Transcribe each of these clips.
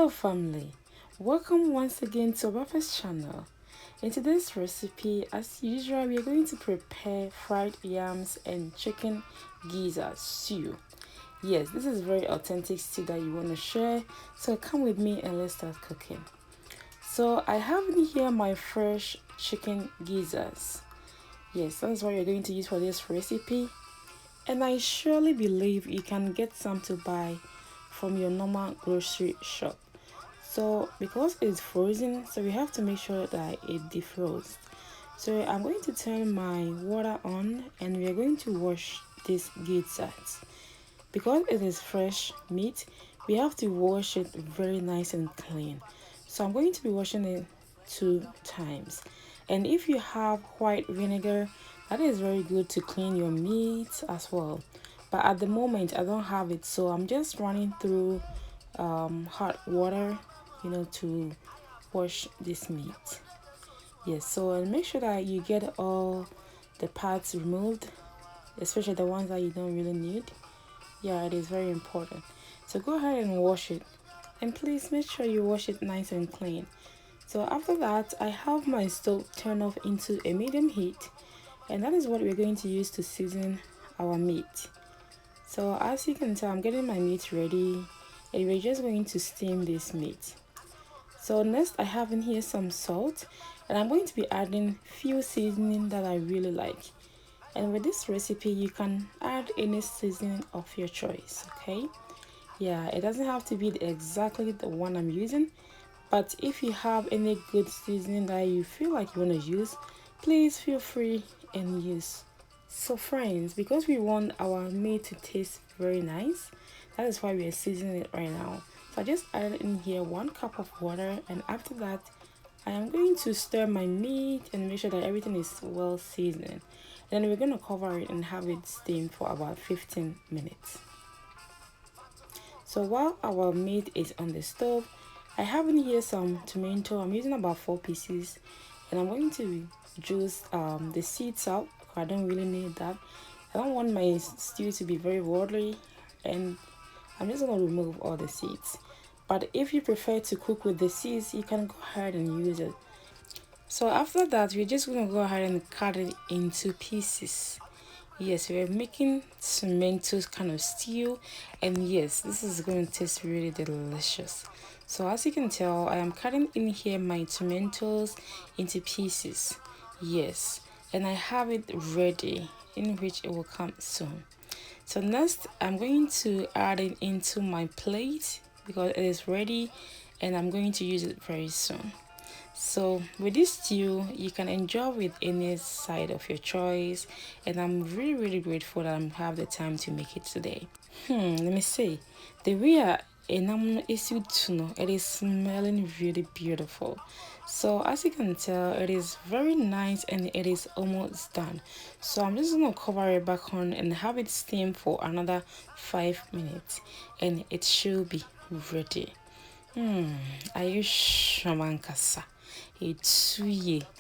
Hello family, welcome once again to OBAAPA'S channel. In today's recipe, as usual, we are going to prepare fried yams and chicken gizzard stew. Yes, this is very authentic stew that you want to share, so come with me and let's start cooking. So I have in here my fresh chicken gizzards. Yes, that's what you're going to use for this recipe, and I surely believe you can get some to buy from your normal grocery shop. So because it's frozen, so we have to make sure that it defrosts. So I'm going to turn my water on and we are going to wash this gizzards. Because it is fresh meat, we have to wash it very nice and clean. So I'm going to be washing it 2 times. And if you have white vinegar, that is very good to clean your meat as well. But at the moment I don't have it, so I'm just running through hot water, to wash this meat. Yes, so make sure that you get all the parts removed, especially the ones that you don't really need. Yeah, it is very important. So go ahead and wash it, and please make sure you wash it nice and clean. So after that, I have my stove turned off into a medium heat, and that is what we're going to use to season our meat. So as you can tell, I'm getting my meat ready, and we're just going to steam this meat. So next, I have in here some salt, and I'm going to be adding few seasoning that I really like. And with this recipe, you can add any seasoning of your choice, okay? Yeah, it doesn't have to be exactly the one I'm using, but if you have any good seasoning that you feel like you want to use, please feel free and use. So friends, because we want our meat to taste very nice, that is why we are seasoning it right now. So I just added in here 1 cup of water, and after that I am going to stir my meat and make sure that everything is well seasoned. Then we're going to cover it and have it steam for about 15 minutes. So while our meat is on the stove, I have in here some tomato. I'm using about 4 pieces, and I'm going to juice the seeds out. I don't really need that. I don't want my stew to be very watery, and I'm just going to remove all the seeds. But if you prefer to cook with the seeds, you can go ahead and use it. So after that, we're just going to go ahead and cut it into pieces. Yes, we're making tomatoes kind of stew, and yes, this is going to taste really delicious. So as you can tell, I am cutting in here my tomatoes into pieces. Yes, and I have it ready, in which it will come soon. So next, I'm going to add it into my plate because it is ready, and I'm going to use it very soon. So with this stew, you can enjoy with any side of your choice, and I'm really grateful that I have the time to make it today. Let me see, the way it is smelling really beautiful. So as you can tell, it is very nice and it is almost done. So I'm just gonna cover it back on and have it steam for another 5 minutes, and it should be ready. Are you sure, Mankasa? It's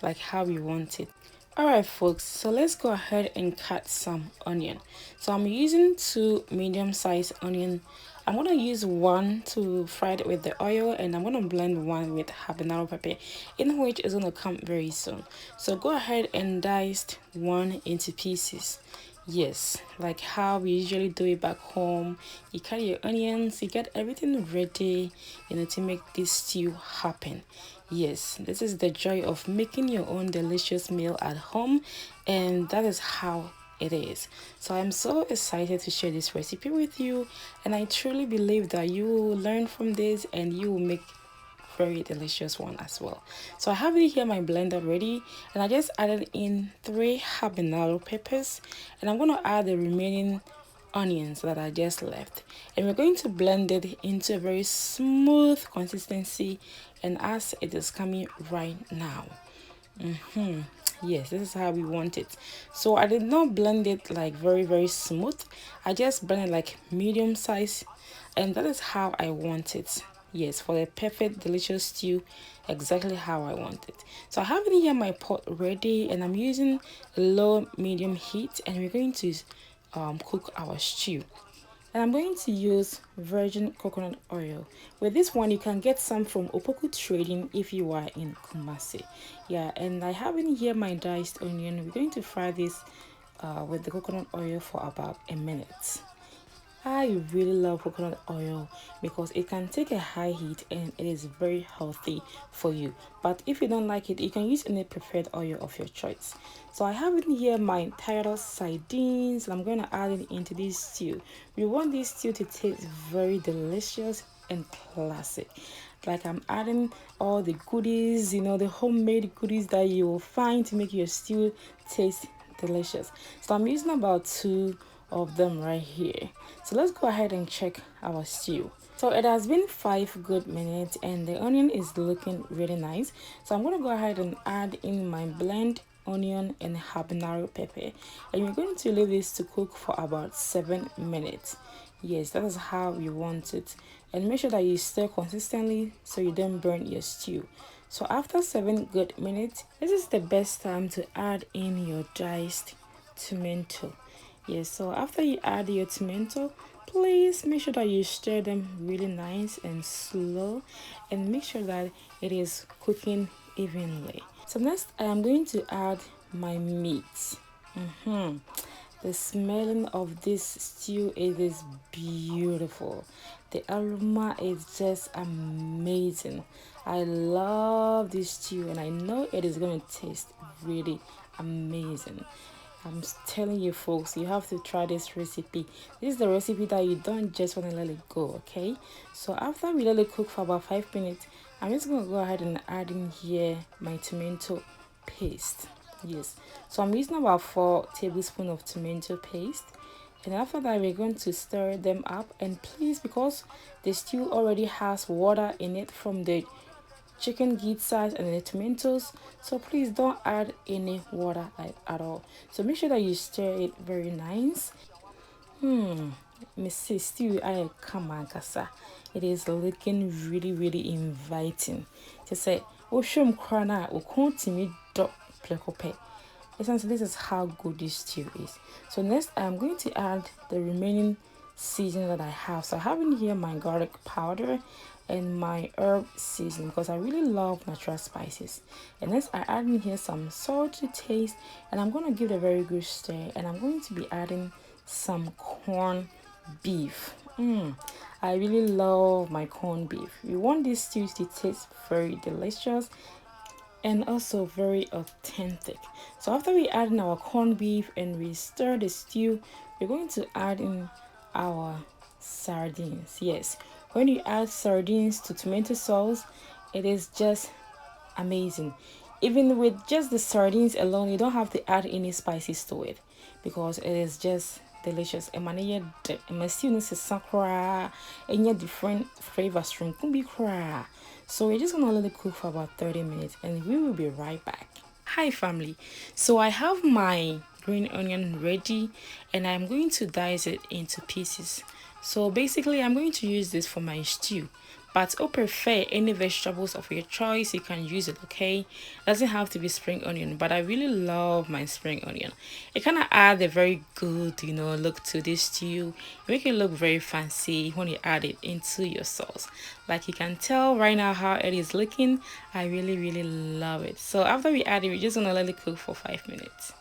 like how we want it. Alright folks, so let's go ahead and cut some onion. So I'm using 2 medium-sized onion. I'm gonna use 1 to fry it with the oil, and I'm gonna blend 1 with habanero pepper, in which is gonna come very soon. So go ahead and dice 1 into pieces. Yes, like how we usually do it back home. You cut your onions, you get everything ready, to make this stew happen. Yes, this is the joy of making your own delicious meal at home, and that is how it is. So I'm so excited to share this recipe with you, and I truly believe that you will learn from this and you will make very delicious one as well. So I have it here, my blender ready, and I just added in 3 habanero peppers, and I'm going to add the remaining onions that I just left, and we're going to blend it into a very smooth consistency, and as it is coming right now. Yes, this is how we want it. So I did not blend it like very smooth. I just blended like medium size, and that is how I want it. Yes, for the perfect delicious stew, exactly how I want it. So I have in here my pot ready, and I'm using low medium heat, and we're going to cook our stew. And I'm going to use virgin coconut oil. With this one, you can get some from Opoku Trading if you are in Kumasi. Yeah, and I have in here my diced onion. We're going to fry this with the coconut oil for about a minute. I really love coconut oil because it can take a high heat and it is very healthy for you. But if you don't like it, you can use any preferred oil of your choice. So I have in here my Titus sardines and I'm going to add it into this stew. We want this stew to taste very delicious and classic. Like I'm adding all the goodies, the homemade goodies that you will find to make your stew taste delicious. So I'm using about 2 of them right here. So let's go ahead and check our stew. So it has been 5 good minutes and the onion is looking really nice. So I'm going to go ahead and add in my blend onion and habanero pepper, and we're going to leave this to cook for about 7 minutes. Yes, that is how you want it, and make sure that you stir consistently so you don't burn your stew. So after 7 good minutes, this is the best time to add in your diced tomato. Yes, so after you add your tomato, please make sure that you stir them really nice and slow, and make sure that it is cooking evenly. So next I am going to add my meat. The smelling of this stew, it is beautiful. The aroma is just amazing. I love this stew and I know it is going to taste really amazing. I'm telling you folks, you have to try this recipe. This is the recipe that you don't just want to let it go, okay? So after we let it cook for about 5 minutes, I'm just going to go ahead and add in here my tomato paste. Yes, so I'm using about 4 tablespoons of tomato paste, and after that we're going to stir them up. And please, because the stew already has water in it from the chicken gizzards and the tomatoes, so please don't add any water at all. So make sure that you stir it very nice. Mrs. Stew, I come on, Kasa. It is looking really inviting. Just say, oh, shum crana, oh, continue dot plekope. Essentially, this is how good this stew is. So next, I'm going to add the remaining seasoning that I have. So I have in here my garlic powder and my herb seasoning because I really love natural spices. And next, I add in here some salt to taste, and I'm going to give it a very good stir. And I'm going to be adding some corned beef. I really love my corned beef. We want this stew to taste very delicious and also very authentic. So after we add in our corned beef and we stir the stew, we're going to add in our sardines. Yes, when you add sardines to tomato sauce, it is just amazing. Even with just the sardines alone, you don't have to add any spices to it because it is just delicious. And different flavors from kumbi kra. So we're just gonna let it cook for about 30 minutes and we will be right back. Hi family, so I have my green onion ready and I'm going to dice it into pieces. So basically I'm going to use this for my stew, but if prefer any vegetables of your choice, you can use it, okay? It doesn't have to be spring onion, but I really love my spring onion. It kind of add a very good look to this stew. It make it look very fancy when you add it into your sauce. Like you can tell right now how it is looking. I really love it. So after we add it, we're just gonna let it cook for 5 minutes.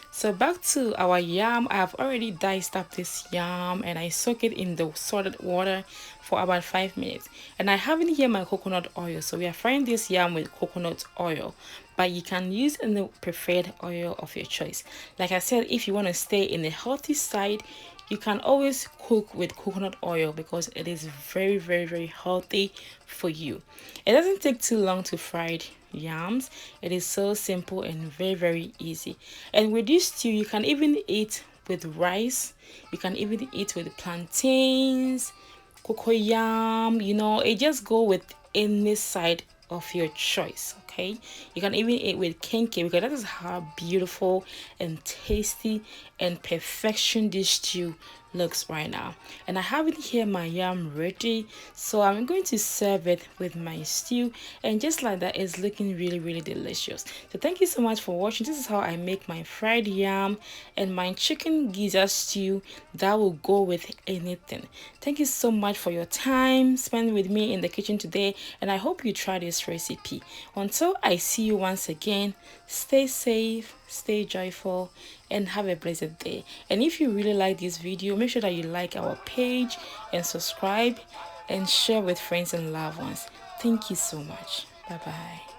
So back to our yam. I have already diced up this yam and I soak it in the salted water for about 5 minutes. And I have in here my coconut oil. So we are frying this yam with coconut oil, but you can use any preferred oil of your choice. Like I said, if you want to stay in the healthy side, you can always cook with coconut oil because it is very healthy for you. It doesn't take too long to fry yams. It is so simple and very easy. And with this stew, you can even eat with rice. You can even eat with plantains, cocoyam. It just go with any side of your choice, okay? You can even eat with kenke because that is how beautiful and tasty and perfection this stew looks right now. And I have it here, my yam ready, so I'm going to serve it with my stew, and just like that, it's looking really delicious. So thank you so much for watching. This is how I make my fried yam and my chicken gizzard stew that will go with anything. Thank you so much for your time spent with me in the kitchen today, and I hope you try this recipe. Until I see you once again, stay safe, stay joyful, and have a blessed day. And if you really like this video, make sure that you like our page and subscribe and share with friends and loved ones. Thank you so much. Bye bye.